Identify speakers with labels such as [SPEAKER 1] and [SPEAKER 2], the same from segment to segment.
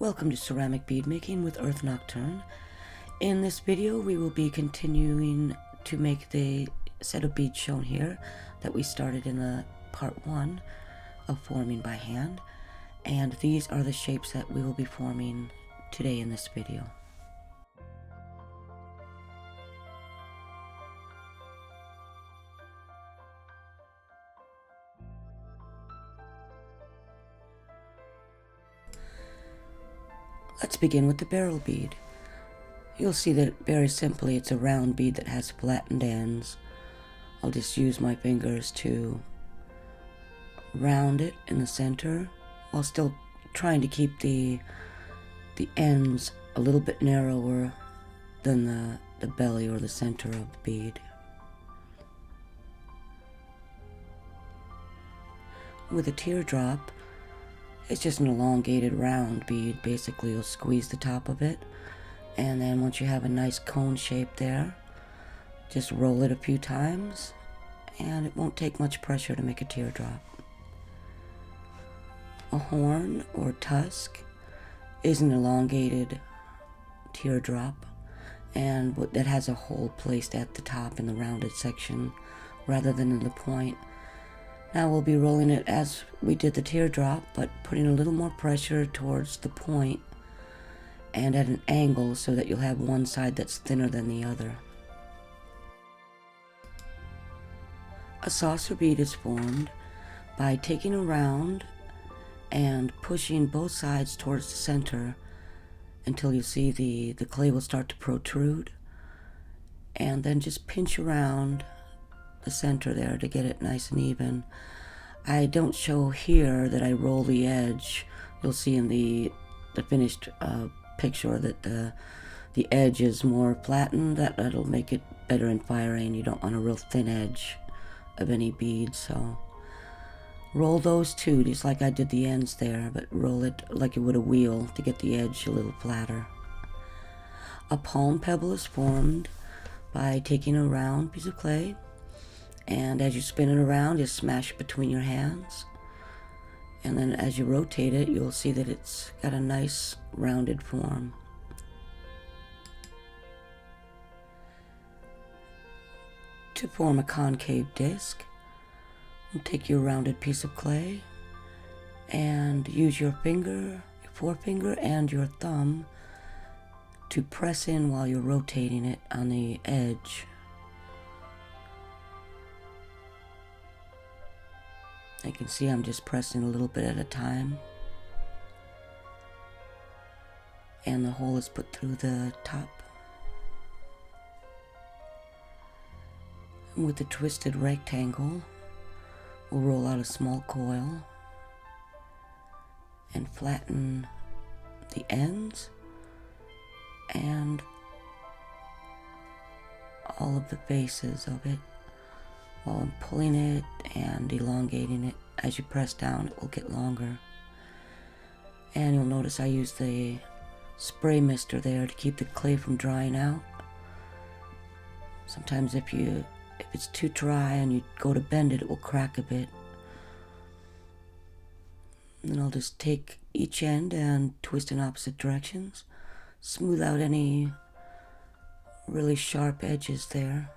[SPEAKER 1] Welcome to ceramic bead making with Earth Nocturne. In this video we will be continuing to make the set of beads shown here that we started in the part 1 of forming by hand, and these are the shapes that we will be forming today in this video. Let's begin with the barrel bead. You'll see that very simply it's a round bead that has flattened ends. I'll just use my fingers to round it in the center while still trying to keep the ends a little bit narrower than the belly or the center of the bead. With a teardrop, it's just an elongated round bead. Basically, you'll squeeze the top of it, and then once you have a nice cone shape there, just roll it a few times, and it won't take much pressure to make a teardrop. A horn or tusk is an elongated teardrop, and that has a hole placed at the top in the rounded section rather than in the point. Now we'll be rolling it as we did the teardrop, but putting a little more pressure towards the point and at an angle so that you'll have one side that's thinner than the other. A saucer bead is formed by taking a round and pushing both sides towards the center until you see the clay will start to protrude, and then just pinch around the center there to get it nice and even. I don't show here that I roll the edge. You'll see in the finished picture that the edge is more flattened. That'll make it better in firing. You don't want a real thin edge of any bead, so roll those two just like I did the ends there, but roll it like you would a wheel to get the edge a little flatter. A palm pebble is formed by taking a round piece of clay, and as you spin it around, just smash it between your hands. And then as you rotate it, you'll see that it's got a nice rounded form. To form a concave disc, you'll take your rounded piece of clay and use your forefinger and your thumb to press in while you're rotating it on the edge. You can see I'm just pressing a little bit at a time, and the hole is put through the top. And with the twisted rectangle, we'll roll out a small coil and flatten the ends and all of the faces of it while I'm pulling it and elongating it. As you press down, it will get longer. And you'll notice I use the spray mister there to keep the clay from drying out. Sometimes if it's too dry and you go to bend it, it will crack a bit. And then I'll just take each end and twist in opposite directions, smooth out any really sharp edges there,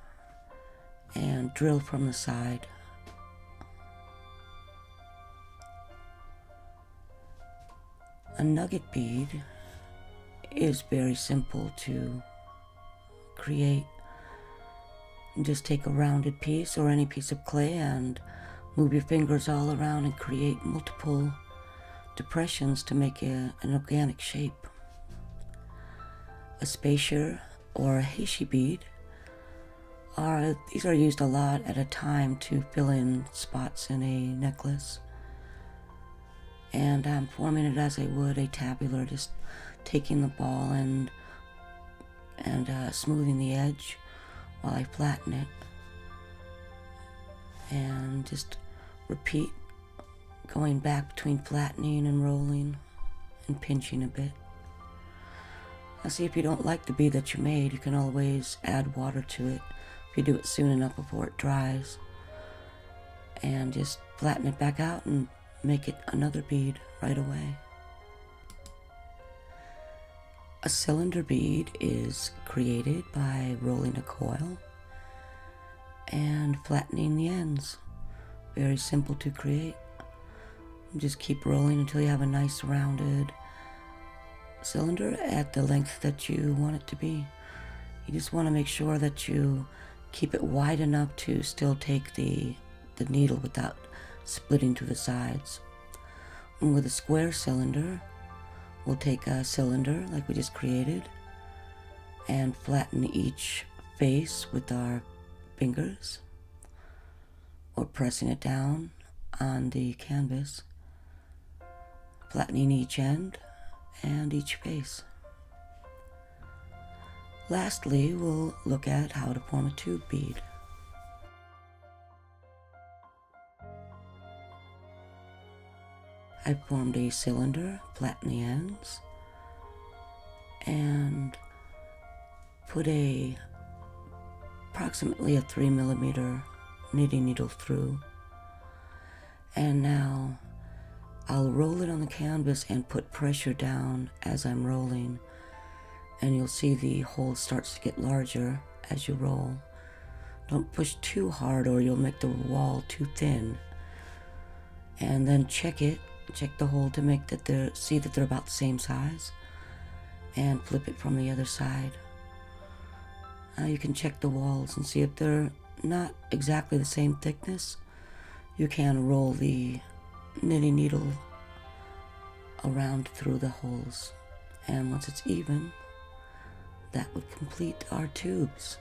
[SPEAKER 1] and drill from the side. A nugget bead is very simple to create. You just take a rounded piece or any piece of clay and move your fingers all around and create multiple depressions to make an organic shape. A spacer or a Heshe bead these are used a lot at a time to fill in spots in a necklace. And I'm forming it as I would a tabular, just taking the ball and smoothing the edge while I flatten it. And just repeat, going back between flattening and rolling and pinching a bit. Now see, if you don't like the bead that you made, you can always add water to it if you do it soon enough before it dries, and just flatten it back out and make it another bead right away. A cylinder bead is created by rolling a coil and flattening the ends. Very simple to create. Just keep rolling until you have a nice rounded cylinder at the length that you want it to be. You just want to make sure that you keep it wide enough to still take the needle without splitting to the sides. And with a square cylinder, we'll take a cylinder like we just created and flatten each face with our fingers or pressing it down on the canvas, flattening each end and each face. Lastly, we'll look at how to form a tube bead. I formed a cylinder, flattened the ends, and put approximately a 3mm knitting needle through. And now I'll roll it on the canvas and put pressure down as I'm rolling, and you'll see the hole starts to get larger as you roll. Don't push too hard or you'll make the wall too thin. And then check the hole to make that see that they're about the same size, and flip it from the other side. Now you can check the walls and see if they're not exactly the same thickness. You can roll the knitting needle around through the holes, and once it's even, that would complete our tubes.